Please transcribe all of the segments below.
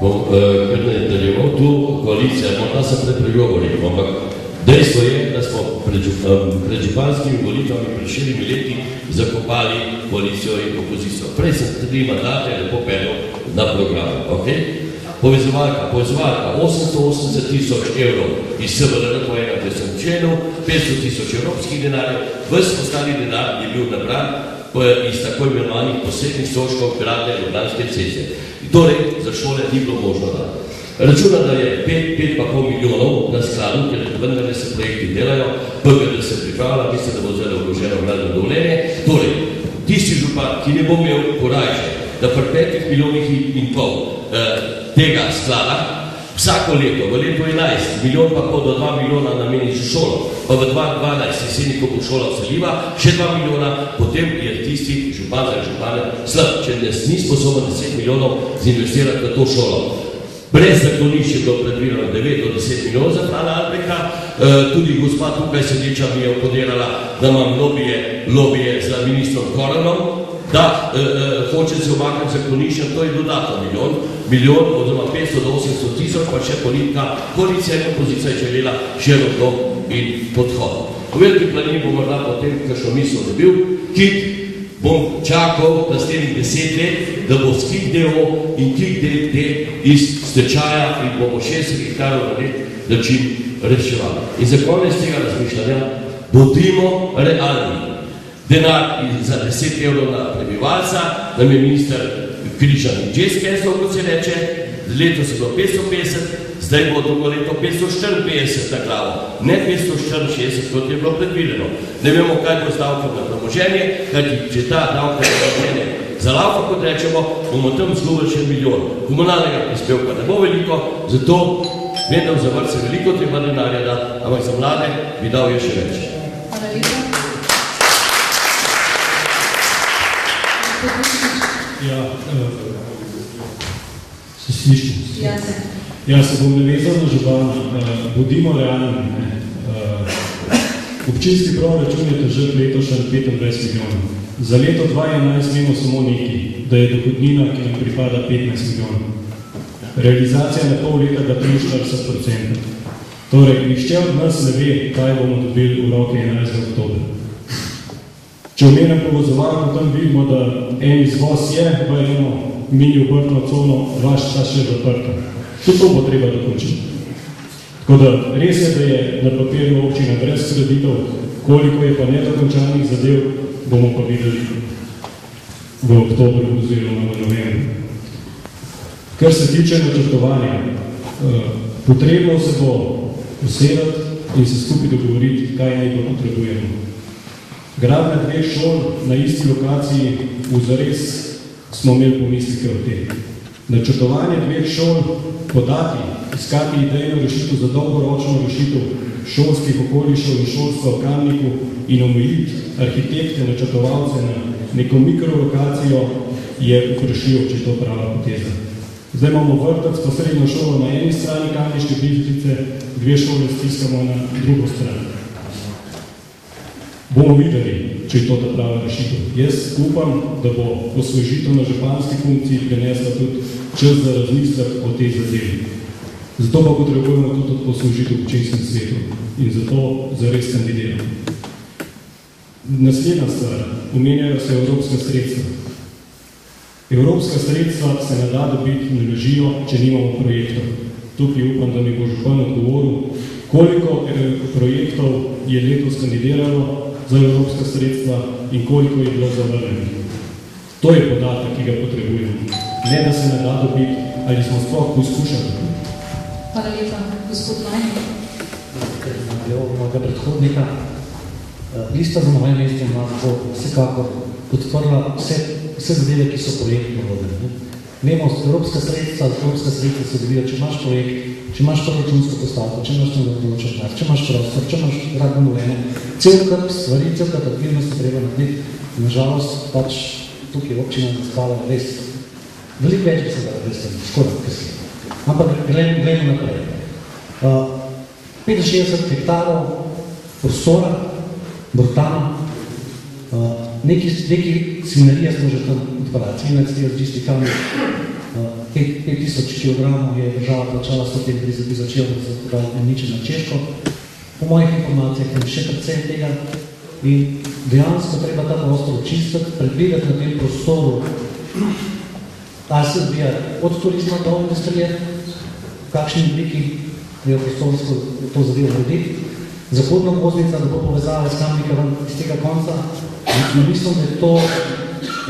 bom kar nadaljeval tu koalicija, morda sem prepregovoril, ampak dejstvo je, da smo pred županskimi volitvami pred 4 leti zakopali koalicijo in opozicijo. Prej sem 3 mandate lepo peljal na programu, ok? Povezovalka, 880 000 evrov iz SVLR po 31 členov, 500 000 evropskih denarjev, ves ostali denar je bil nabran iz tako imenovanih posebnih stroškov gradnje Ljubljanske ceste. Torej, za šole ni bilo možno dati. Računa, da je 5,5 milijonov na skladu, ker vendar se projekti delajo, PGD se pripravlja, mislim, da bo zelo vloženo gradno dovoljenje. Torej, tisti župan, ki ne bo imel korajže, da pri 5,5 milijonih tega sklada vsako leto, v leto 11, milijon pa pol do 2 milijona nameni za šolo, pa v 2012 jeseni, ko bo šola vseljiva, še 2 milijona, potem je tisti župan za župane slab, če ni sposoben 10 milijonov zinvestirati v to šolo. Brez zaklonišč je bilo predvideno 9 do 10 milijonov za Frana Albrecha, tudi gospa tukaj sedeča mi je opodirala, da imam lobije za ministrom Koranom, da hoče se omakati zakloniščem, to je dodatno milijon, oziroma 500 do 800 tisoč, pa še politika, koalicija in opozicija je želela široko in podhod. V Veliki planini bo morda potem, kakšno misel dobil, KIK bom čakal naslednjih 10 let, da bo KIK DO in KIK DD iz stečaja in bomo 60 hektarov na način reševali. In za konec tega razmišljanja, bodimo realni. Denar za 10 evrov na prebivalca, nam je minister Križan že skesal, kot se reče, letos je bilo 550, zdaj bo drugo leto 554 na glavo, ne 564, kot je bilo predvideno. Ne vemo, kaj bo z davkom na premoženje, kajti če ta davka na premoženje zalaufa, kot rečemo, bomo tam zgubili še milijon. Komunalnega prispevka ne bo veliko, zato vedno za vrste veliko treba denarja dati, ampak za mlade bi dal je še več. Hvala lepa. Ja, se slišim. Ja, se bom navezal na župana. Bodimo realni. Občinski proračun je težak letošnji 25 milijonov. Za leto 2011 vemo samo nekaj, da je dohodnina, ki nam pripada 15 milijonov. Realizacija na pol leta ga 43%. Torej, nihče od nas ne ve, kaj bomo dobili v roke 11. oktobra. Če omenem povozovalko, tam vidimo, da en izvoz je v eno mini obrtno cono, vaš čas še zaprta. Tudi to bo treba dokončiti. Tako da res je, da je na papirju občina brez kreditov, koliko je pa nedokončanih zadev, bomo pa videli v oktobru oziroma v novembru. Kar se tiče načrtovanja, potrebno se bo usedati in se skupaj dogovoriti, kaj naj bo potrebujemo. Gradnja 2 šol na isti lokaciji v zares smo imeli pomislike o tem. Načrtovanje 2 šol, podati, iskati idejno rešitev za dolgoročno rešitev šolskih okolišev in šolstva v Kamniku in omejiti arhitekte, načrtovalce na neko mikrolokacijo je vprašljivo, če je to prava poteza. Zdaj imamo vrtec, pa srednjo šolo na eni strani Kamniške Bistrice, 2 šole stiskamo na drugo stran. Bomo videli, če je to ta prava rešitev. Jaz upam, da bo osvežitev na županski funkciji prenesla tudi čas za razmislek o tej zadevi. Zato pa potrebujemo tudi osvežitev v občinskem svetu in zato zares kandidiramo. Naslednja stvar, omenjajo se evropska sredstva. Evropska sredstva se ne da dobiti in ležijo, če nimamo projektov. Tukaj upam, da mi bo župan odgovoril, koliko projektov je letos kandidiralo za evropska sredstva in koliko je bilo zavrnjenih. To je podatek, ki ga potrebujemo. Ne, da se ne da dobiti, ali smo sploh poskušali. Hvala lepa, gospod Lajn. Mojega predhodnika. Lista za moje mestje bo vsekakor podprla vse zadeve, ki so projektno vodene. Vemo, evropska sredstva se dobijo, če imaš projekt, če imaš proračunsko postavko, če imaš določen čas, če imaš prostor, če imaš gradbeno dovoljenje, celkrat stvari, celkrat aktivnosti treba narediti. Nažalost, pač tukaj občina spala res. Veliko več bi se da res skoraj kasno. Ampak gledamo naprej. 65 hektarov prostora, Brtano, neki svinarija smo že tam odparali, svinarci je z čisti kamni, 5 tisoč kilogramov je država plačala 130 tisoč evrov za uniče na Češko. Po mojih informacijah je še precej tega in dejansko treba ta prostor očistiti, predvideti na tem prostoru, ali se odvija od turizma do industrije, v kakšni obliki je prostorsko to zadevo urediti. Zahodna obvoznica, da bo povezala s Kamnikom iz tega konca, in mislim, da je to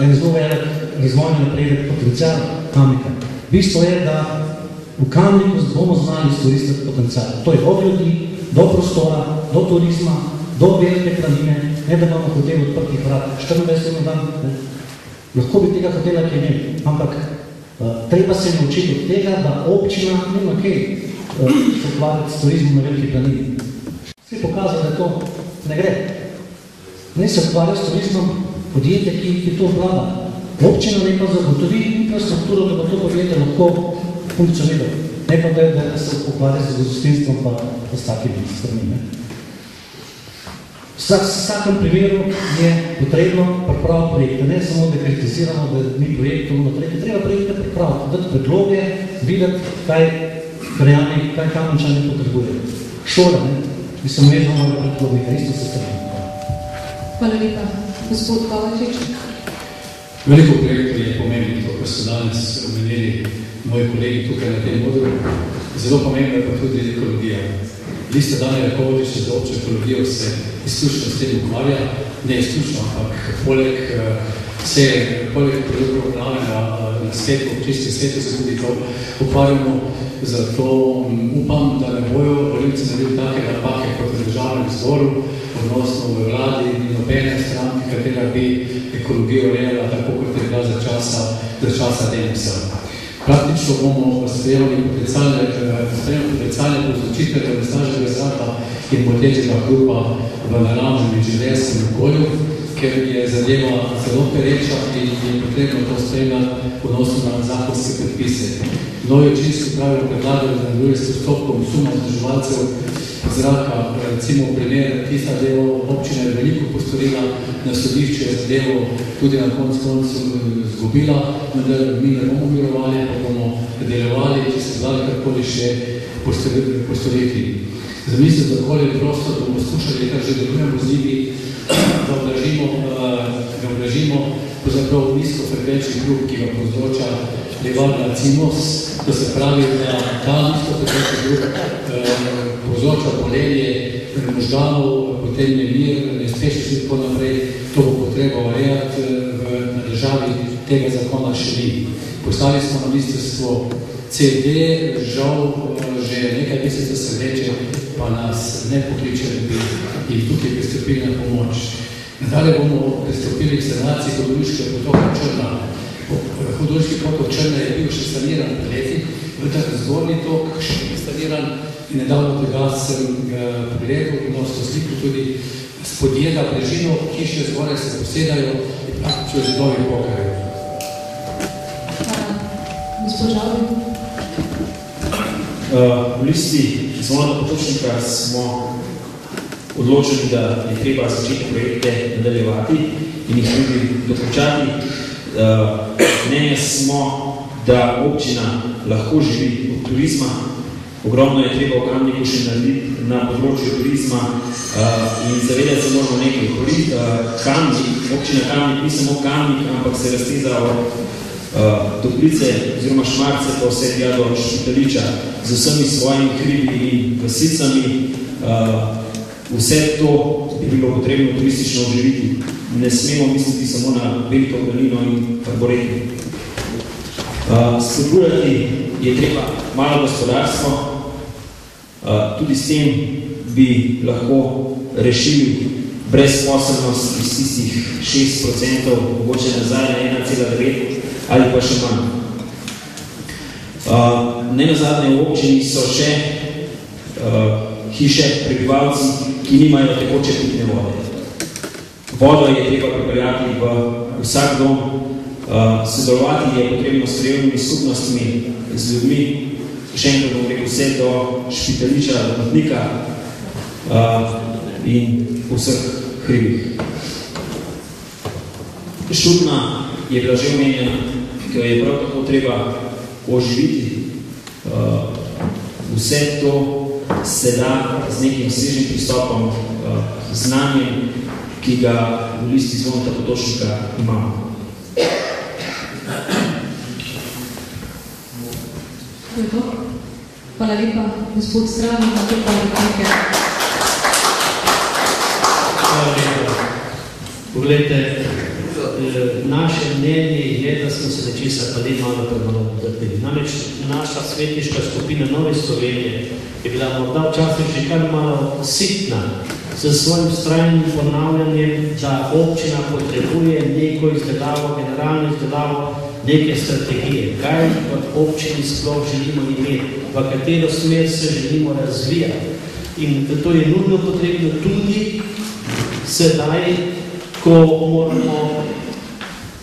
en zelo velik razvojni napredek potencial Kamnika. Bistvo je, da v Kamniku bomo znali izkoristiti potencial. To je od ljudi, do prostora, do turizma, do velike planine, ne da imamo hotel odprtih vrat, 24 na dan. Ne. Lahko bi tega hotela, ki je imel, ampak treba se naučiti od tega, da občina nema kaj se ukvarjati s turizmom na veliki planini. Vsi pokazali, da to ne gre. Ne se ukvarja s turizmom podjetje, ki to vlada. Občina ne pa zagotovi infrastrukturo, da bo to podjetje lahko funkcioniralo. Ne pa da se ukvarja z gostinstvom pa s takimi strani. V vsakem primeru je potrebno pripraviti projekte. Ne samo, da kritiziramo, da ni projektov na tretje. Treba projekte pripraviti, dati predloge, videti, kaj Kamničani potrebujejo. Šole, ne? Bi se mrežno mojega predlognika, isto se strani. Hvala lepa. Gospod Kovačič. Veliko projektov je pomembno, to, kar so danes omenili moji kolegi tukaj na tem modru. Zelo pomembno je pa tudi ekologija. Lista Dane Rakovič za občo ekologijo se izključno s tem ukvarja, ne izključno, ampak poleg programovanja na svetu, občinskih svetu se tudi to ukvarjamo. Zato upam, da ne bojo volivci naredili take napake kot v državnem zboru, odnosno v vladi in nobene stranke, katera bi ekologijo urejala tako, kot je bila za časa Demisa. Praktično bomo sprejeli potencialne povzročitve onesnaženega zraka in motečega hrupa v naravnem in življenjskem okolju, ker je zadeva zelo pereča in je potrebno to spremljati odnosno na zakonske predpise. Novi občinski pravijo predlagajo, da nadaljuje s postopkom suma vzdrževalcev zraka, recimo primer, tista delo občina je veliko postorila, na sodišče je zadevo tudi na koncu zgubila, vendar mi ne bomo mirovali, pa bomo delovali, če se zdali karkoli še postoriti. Zamislite, da okolje prostor, da bomo skušali, kar že delujemo z njimi, da oblažimo pravzaprav nizko frekvenčni hrup, ki ga povzroča nevarna cimos, to se pravi, da ta nizko frekvenčni hrup povzroča bolenje možganov, potem nemir, nespešnosti in tako naprej. To bo potreba urejati na državi, tega zakona še ni. Poslali smo na ministrstvo CD, žal že nekaj mesecev se vleče, pa nas ne pokliče, da bi jih tukaj pristopili na pomoč. Nadalje bomo pristopili k sanaciji Hudourniškega potoka Črna. Hudourniški potok Črna je bil še saniran pred leti, v tak zgornji tok še ni saniran in nedavno tega sem pregledal in to sliko tudi spodjeda Brežino, ki še zgoraj se posedajo in praktično zidovi pokajo. Gospod Žalbi. V listi Zvonega Potočnika smo odločili, da je treba začeti projekte nadaljevati in jih tudi dokončati. Mnenja smo, da občina lahko živi od turizma. Ogromno je treba v Kamniku še narediti na področju turizma in zavedati se moramo nekaj. Občina Kamnik ni samo Kamnik, ampak se razteza od Toplice oziroma Šmarce pa vse tja do Špitaliča z vsemi svojimi hribi in vasicami. Vse to bi bilo potrebno turistično oživiti. Ne smemo misliti samo na Veliko planino in arboretum. Spodbujati je treba malo gospodarstvo, tudi s tem bi lahko rešili brezposelnost iz tistih 6%, mogoče nazaj na 1,9 ali pa še manj. Nenazadnje v občini so še hiše, prebivalci, ki nimajo tekoče pitne vode. Vodo je treba pripeljati v vsak dom, sodelovati je potrebno s krajevnimi skupnostmi, z ljudmi, še enkrat bom rekel vse do Špitaliča, do Matnika in vseh hribih. Šutna je bila že omenjena, ki je prav tako treba oživiti. Vse to se da z nekim svežim pristopom, znanjem, ki ga v listi Zvoneta Potočnika imamo. Hvala lepa, gospod Strani, na to pa replike. Hvala lepa. Poglejte, naše mnenje je, da smo se nečesa pa ne malo premalo dotaknili. Namreč naša svetniška skupina Nove Slovenije je bila morda včasih že kar malo sitna s svojim vztrajnim ponavljanjem, da občina potrebuje neko izdelavo, generalno izdelavo neke strategije, kaj v občini sploh želimo imeti, v katero smer se želimo razvijati. In to je nujno potrebno tudi sedaj, ko moramo,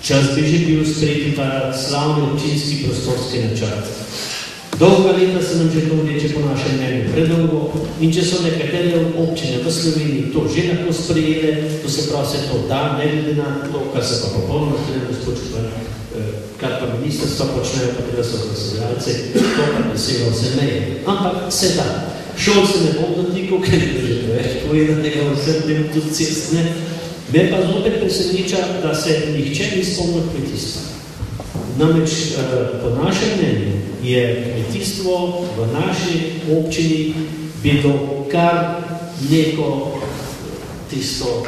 čas bi že bil sprejeti ta slavni občinski prostorski načrt. Dolga leta se nam že to vleče po našem mnenju predolgo in če so nekatere občine v Sloveniji to že lahko sprejele, to se pravi se to da, ne glede na to, kar se pa popolnoma kar pa ministrstva počnejo, pa teda so glasovalce, to pa presega vse meje. Ampak se da. Šol se ne bom dotikal, ker je že več povedanega vsem tem tudi cestne. Me pa zopet preseneča, da se nihče ni spomnil kmetijstva. Namreč po našem mnenju je kmetijstvo v naši občini bilo kar neko tisto,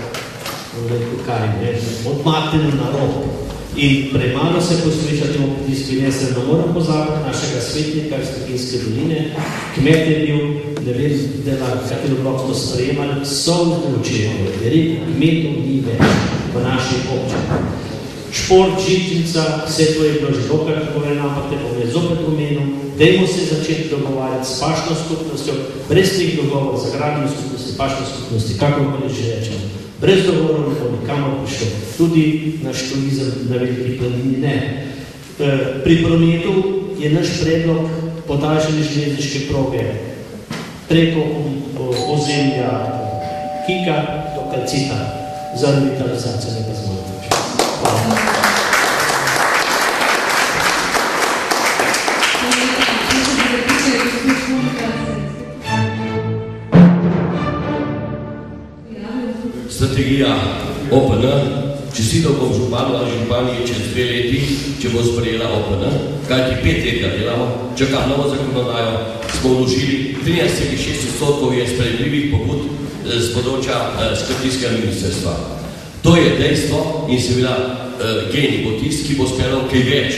kaj ne, odmakneno na rob. In premalo se posvečati o kmetijstvu in jaz se ne moram pozabiti našega svetnika iz Tekinske doline. Kmet je bil, ne vem, katero blok to sprejemali, so vključeni, je rekel, kmetov ni več v naši občini. Šport, žičnica, vse to je bilo že dokaj povedano, ampak te bom je zopet omenil, dajmo se začeti dogovarjati s pašno skupnostjo, brez teh dogovorov za agrarno skupnosti, pašno skupnosti, kako bolj že rečemo. Brez dogovorov ne bo nikamor prišlo. Tudi naš turizem na Veliki planini ne. Pri prometu je naš predlog podaljšanje železniške proge preko ozemlja Kika do Kalcita za revitalizacijo nekaj zmogoče. Hvala. Strategija OPN, čestitev bom županu ali županiji čez 2 leti, če bo sprejela OPN, kajti 5 let ga delamo, čaka novo zakonodajo, smo vložili 13,6% je sprejemljivih pobud z področja kmetijskega ministrstva. To je dejstvo in seveda genij bo tisti, ki bo speljal kaj več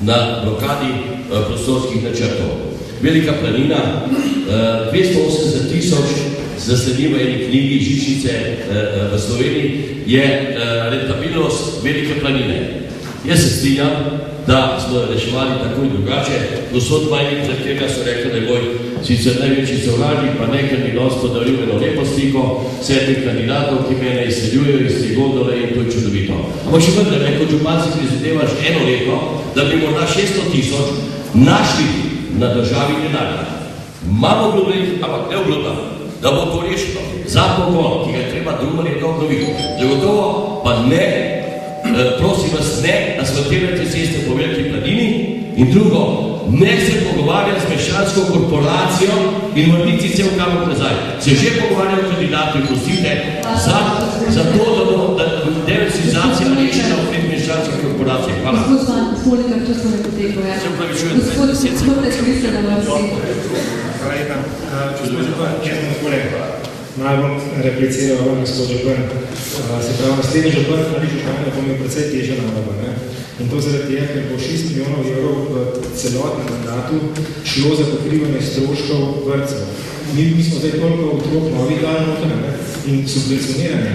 na blokadi prostorskih načrtov. Velika planina, 280 000 zasledil v eni knjigi Žičnice v Sloveniji, je rentabilnost Velike planine. Jaz se strinjam, da smo reševali tako in drugače. Gospod Majnik, za tega so rekli, da je moj sicer največji sovražnik, pa nekaj mi dosti podaril eno lepo sliko 7 kandidatov, ki mene izseljujejo iz te gondole in to je čudovito. Ampak še vendar, kot župan si prizadevaš 1 leto, da bi morda 600 000 našli na državi denarja. Imamo obljubljeni, ampak ne obljubljamo, da bo to rešeno. Za pogon, ki ga je treba drugo leto obnoviti. Zagotovo pa ne, prosim vas, ne asfaltirajte ceste po Veliki planini in drugo, ne se pogovarjati z meščansko korporacijo in vrniti se v kamor nazaj. Se že pogovarjajo kandidati, pustite, za to, da bo diversizacija rešena v pred meščanske korporacije. Hvala. Gospod Likar, če smo ne poteklo, ja. Gospod, izkoriste, da vas Hvala lepa. Gospod Župan, jaz bom tako rekel. Naj bom repliciral vam, gospod Župan. Se pravi, naslednji župan, ali županja, bo mi precej težja naloga. In to zaradi tega, ker bo 6 milijonov evrov v celotnem mandatu šlo za pokrivanje stroškov vrtcev. Mi smo zdaj toliko otrok novih dal noter in subvencioniranje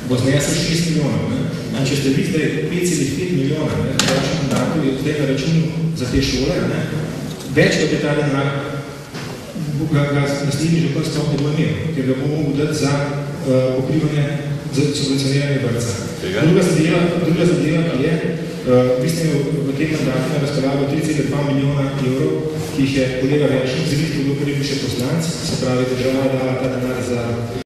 bo znesel 6 milijonov. Če ste vi zdaj 5,5 milijona v vašem mandatu je zdaj na računu za te šole, več kot je ta denar ga naslednji župan sploh ne bo imel, ker ga bomo mogli dati za pokrivanje, za subvencioniranje vrtca. Druga zadeva, ki je, vi ste v tem mandatu na razpolago 3,2 milijona evrov, ki jih je kolega Veršnik, zelo, ker je bil še poslanec, se pravi, država dala ta denar za